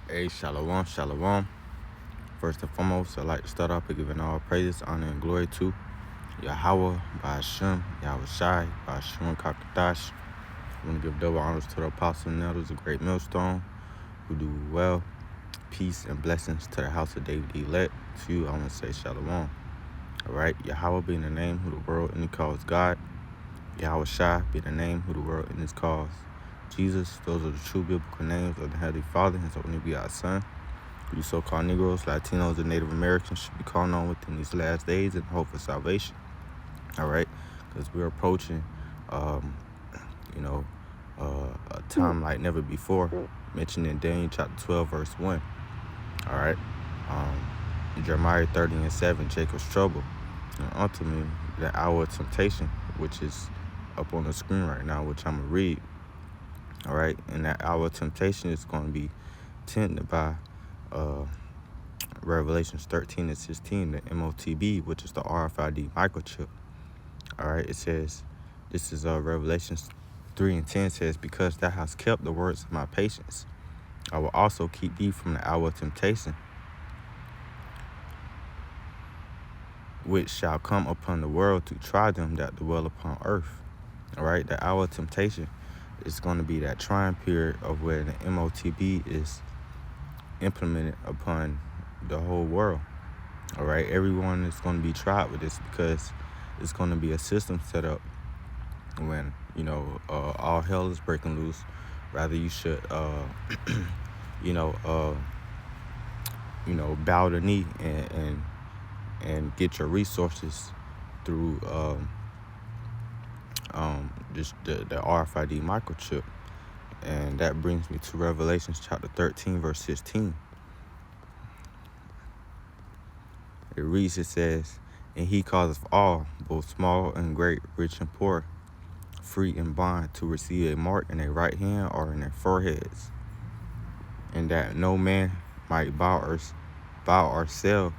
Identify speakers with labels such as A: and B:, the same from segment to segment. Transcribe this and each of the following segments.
A: Hey, shalom, shalom. First and foremost, I'd like to start off by giving all praises, honor, and glory to Yahweh, Ba'ashem, Yahweh Shai, Ba'ashem, Kakadash. I want to give double honors to the apostle and elders, a great millstone, who do well. Peace and blessings to the house of David elect. To you, I want to say shalom. All right, Yahweh being the name who the world and calls God. Yahweh Shai being the name who the world and calls Jesus. Those are the true biblical names of the Heavenly Father, His only begotten Son. You so-called Negroes, Latinos, and Native Americans should be calling on within these last days in hope for salvation. All right, because we're approaching, a time like never before, mentioned in Daniel chapter 12, verse 1. All right, Jeremiah 30:7, Jacob's trouble, and ultimately the hour of temptation, which is up on the screen right now, which I'm gonna read. All right, and that hour of temptation is going to be tended by Revelations 13:16, the MOTB, which is the RFID microchip. All right, it says, this is Revelations 3:10 says, because thou hast kept the words of my patience, I will also keep thee from the hour of temptation, which shall come upon the world to try them that dwell upon earth. All right, the hour of temptation is going to be that trying period of where the MOTB is implemented upon the whole world. All right, everyone is going to be tried with this because it's going to be a system set up when all hell is breaking loose. Rather, you should bow the knee and get your resources through just the RFID microchip. And that brings me to Revelations chapter 13, verse 16. It reads, it says, and he causeth all, both small and great, rich and poor, free and bond, to receive a mark in their right hand or in their foreheads, and that no man might buy or sell,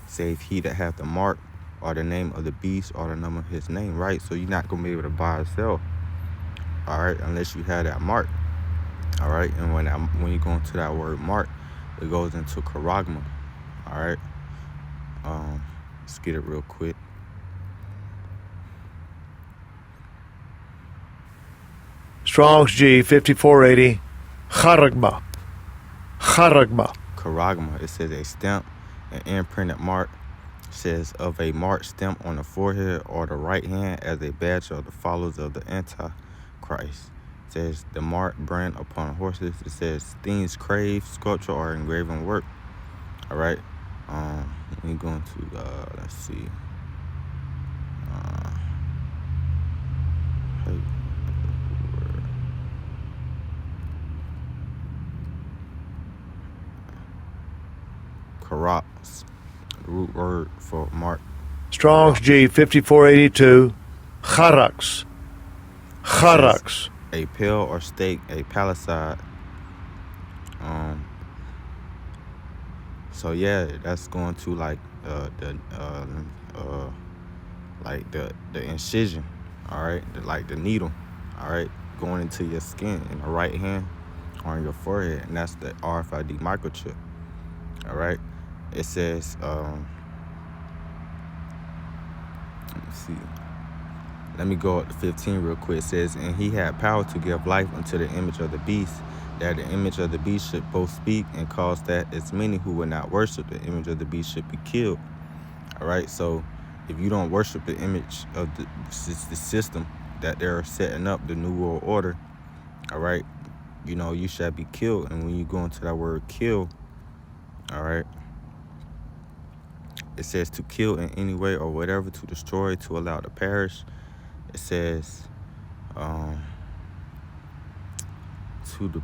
A: save he that hath the mark, or the name of the beast, or the number of his name. Right? So you're not going to be able to buy or sell, all right, unless you have that mark. All right, and when you go into that word mark, it goes into charagma. All right, let's get it real quick.
B: Strong's G 5480, charagma.
A: Charagma. It says a stamp, an imprinted mark. It says of a mark stamp on the forehead or the right hand as a badge of the followers of the Antichrist. It says the mark brand upon horses. It says things crave, sculpture, or engraven work. All right. We're going to let's see. Karatz, the root word for mark.
B: Strong's G 5482, charax.
A: A pill or stake, a palisade. So yeah, that's going to like the incision, all right, like the needle, all right, going into your skin in the right hand or on your forehead, and that's the RFID microchip. All right, it says let me see. Let me go up to 15 real quick. It says, and he had power to give life unto the image of the beast, that the image of the beast should both speak and cause that as many who would not worship the image of the beast should be killed. All right, so if you don't worship the image of the system that they're setting up, the New World Order, all right, you shall be killed. And when you go into that word kill, all right, it says to kill in any way or whatever, to destroy, to allow to perish. It says to the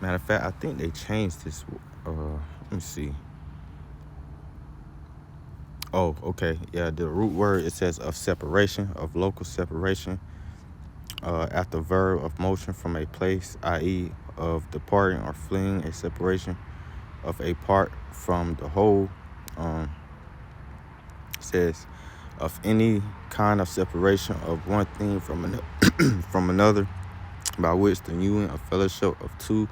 A: matter of fact, I think they changed this. Let me see. Oh, okay. Yeah, the root word, it says of separation, of local separation, after verb of motion from a place, i.e. of departing or fleeing, a separation of a part from the whole. It says of any kind of separation of one thing from from another, by which the union of fellowship of two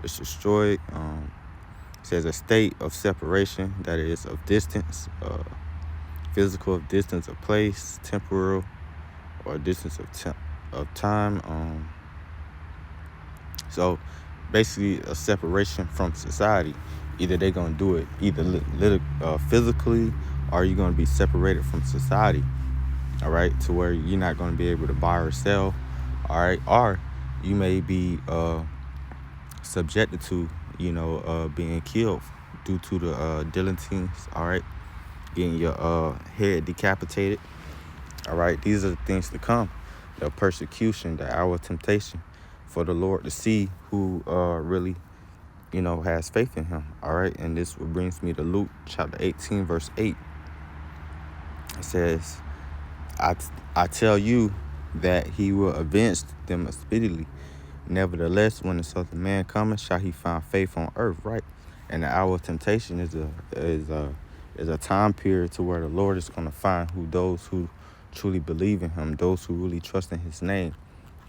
A: is destroyed. It says a state of separation, that is, of distance, physical of distance of place, temporal, or distance of time. So basically a separation from society. Either they're going to do it either physically, or you're going to be separated from society, all right, to where you're not going to be able to buy or sell, all right, or you may be subjected to, being killed due to the guillotines, all right, getting your head decapitated, all right. These are the things to come, the persecution, the hour of temptation, for the Lord to see who really, has faith in him, all right. And this brings me to Luke chapter 18, verse 8. It says, I tell you that he will avenge them speedily. Nevertheless, when the Son of Man cometh, shall he find faith on earth, right? And the hour of temptation is a time period to where the Lord is going to find those who truly believe in him, those who really trust in his name,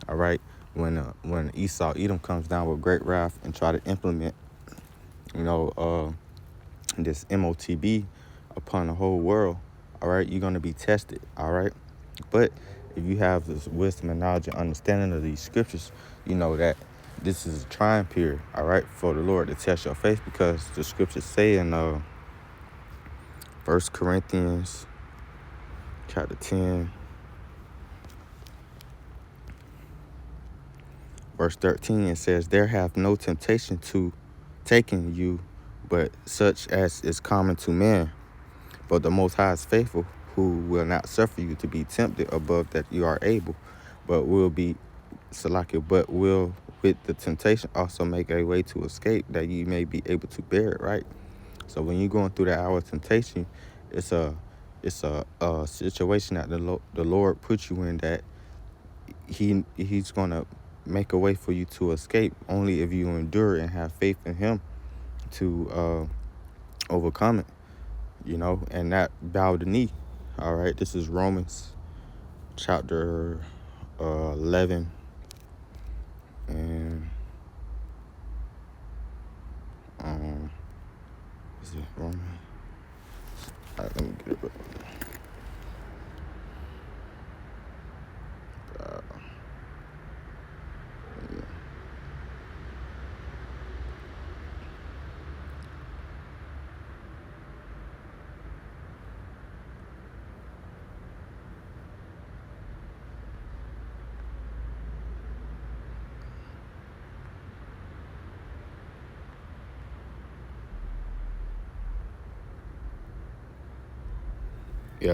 A: all right. When Esau, Edom, comes down with great wrath and try to implement, this MOTB upon the whole world, all right, you're going to be tested, all right. But if you have this wisdom and knowledge and understanding of these scriptures, you know that this is a trying period, all right, for the Lord to test your faith, because the scriptures say in 1 Corinthians chapter 10, verse 13, it says, there have no temptation to taken you, but such as is common to man. But the Most High is faithful, who will not suffer you to be tempted above that you are able, but will with the temptation also make a way to escape, that you may be able to bear it, right? So when you're going through the hour of temptation, it's a situation that the Lord puts you in, that he's going to make a way for you to escape, only if you endure and have faith in him to overcome it, and not bow the knee, all right. This is Romans chapter 11 and is it Romans? All right, let me get it back.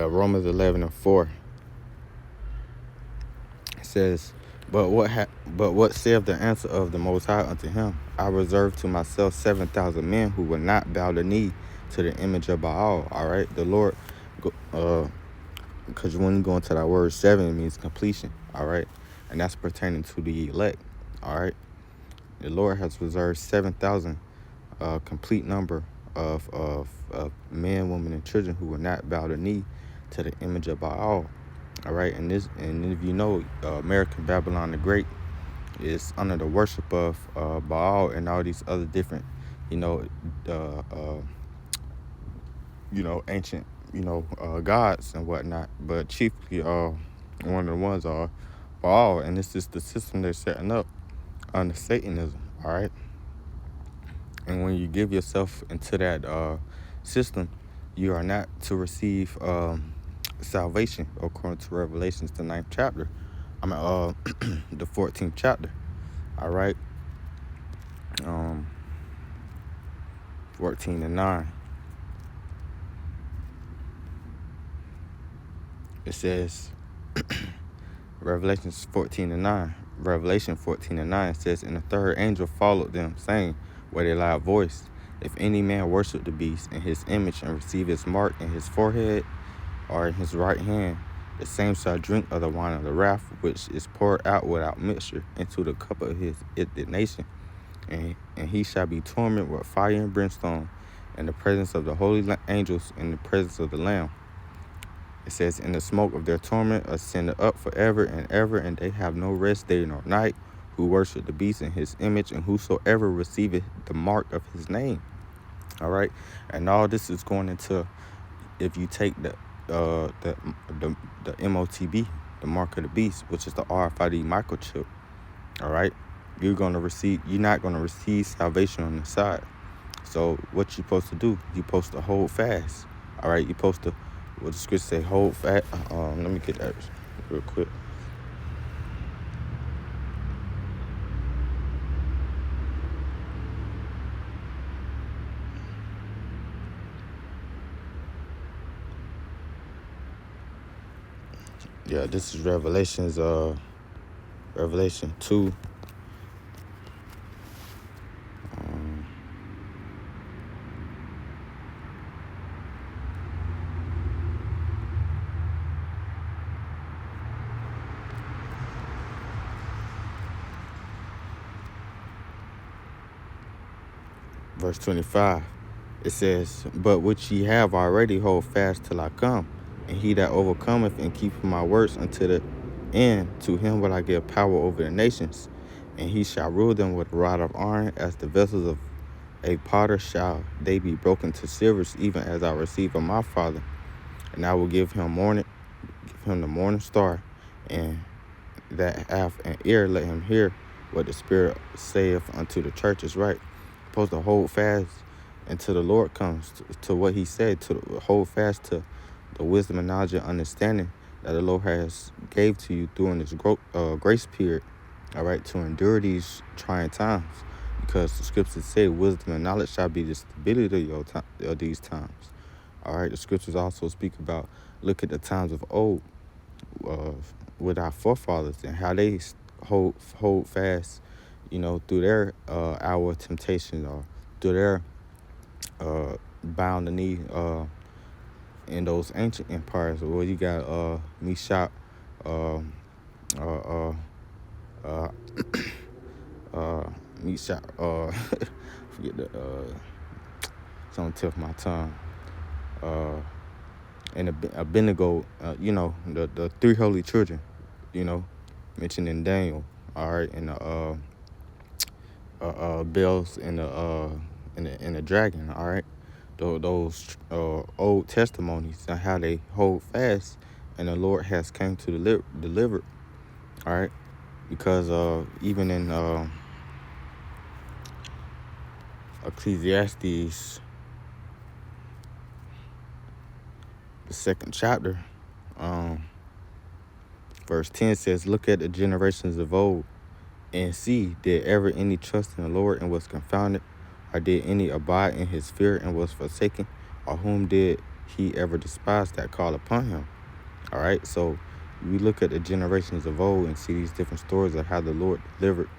A: Romans 11 and 4. It says, but what saith the answer of the Most High unto him? I reserve to myself 7,000 men who will not bow the knee to the image of Baal. All right, the Lord, because when you go into that word 7, it means completion. All right, and that's pertaining to the elect. All right, the Lord has reserved 7,000, complete number of men, women, and children who will not bow the knee to the image of Baal. All right, and if you know, American Babylon the Great is under the worship of Baal and all these other different, ancient, gods and whatnot. But chiefly, one of the ones are Baal, and this is the system they're setting up under Satanism. All right, and when you give yourself into that system, you are not to receive salvation, according to Revelations, the 9th chapter. The 14th chapter. All right. 14 and 9. It says, Revelation 14 and 9 says, and the third angel followed them, saying with a loud voice, if any man worship the beast and his image, and receive his mark in his forehead or in his right hand, the same shall drink of the wine of the wrath, which is poured out without mixture into the cup of his indignation. And he shall be tormented with fire and brimstone in the presence of the holy angels, in the presence of the Lamb. It says, and the smoke of their torment ascended up forever and ever, and they have no rest day nor night, who worship the beast in his image, and whosoever receiveth the mark of his name. All right, and all this is going into, if you take the MOTB, the mark of the beast, which is the RFID microchip. All right, you're not gonna receive salvation on the side. So what you supposed to do? You supposed to hold fast. All right, you supposed to, what the scripture say, hold fast. Let me get that real quick. Yeah, this is Revelation 2. Verse 25, it says, but which ye have already, hold fast till I come. And he that overcometh and keepeth my words unto the end, to him will I give power over the nations. And he shall rule them with a rod of iron, as the vessels of a potter shall they be broken to silvers, even as I receive of my Father. And I will give him the morning star, and that hath an ear, let him hear what the Spirit saith unto the churches. Right? Supposed to hold fast until the Lord comes, to what he said, to hold fast to the wisdom and knowledge and understanding that the Lord has gave to you during this grace period. All right, to endure these trying times, because the scriptures say wisdom and knowledge shall be the stability of these times. All right, the scriptures also speak about, look at the times of old with our forefathers and how they hold fast, through their hour of temptation, or through their bound the knee in those ancient empires. Well, you got Meshach, Meshach, forget it's on the tip of my tongue. And Abednego, the three holy children, mentioned in Daniel. All right, and bells and the dragon. All right, those old testimonies and how they hold fast, and the Lord has came to deliver. All right, because even in Ecclesiastes, the 2nd chapter, verse 10 says, look at the generations of old, and see, did ever any trust in the Lord and was confounded? Or did any abide in his fear and was forsaken? Or whom did he ever despise that call upon him? All right, so we look at the generations of old and see these different stories of how the Lord delivered,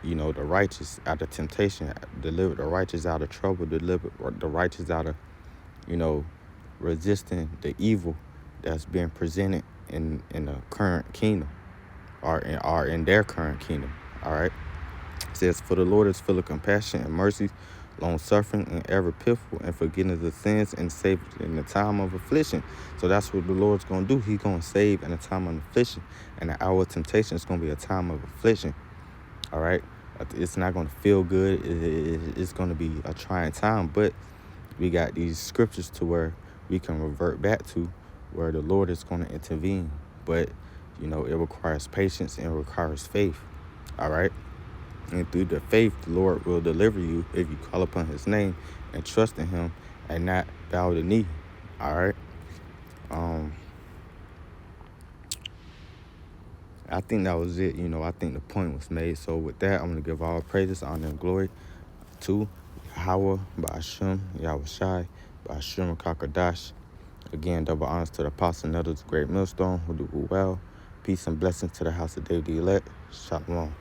A: the righteous out of temptation, delivered the righteous out of trouble, delivered the righteous out of, resisting the evil that's being presented in the current kingdom, or in their current kingdom. All right, it says, for the Lord is full of compassion and mercy, long suffering, and ever pitiful, and forgiveness of sins, and save in the time of affliction. So that's what the Lord's going to do. He's going to save in a time of affliction, and the hour of temptation is going to be a time of affliction. All right, it's not going to feel good. It's going to be a trying time, but we got these scriptures to where we can revert back to, where the Lord is going to intervene. But it requires patience and it requires faith. All right, and through the faith, the Lord will deliver you if you call upon his name and trust in him and not bow the knee. All right. I think that was it. I think the point was made. So with that, I'm going to give all praises, honor, and glory to Yahweh, Ba'ashem, Yahushai, Ba'ashem, Kakadash. Again, double honors to the apostle and others, great millstone, who do well. Peace and blessings to the house of David the elect. Shalom.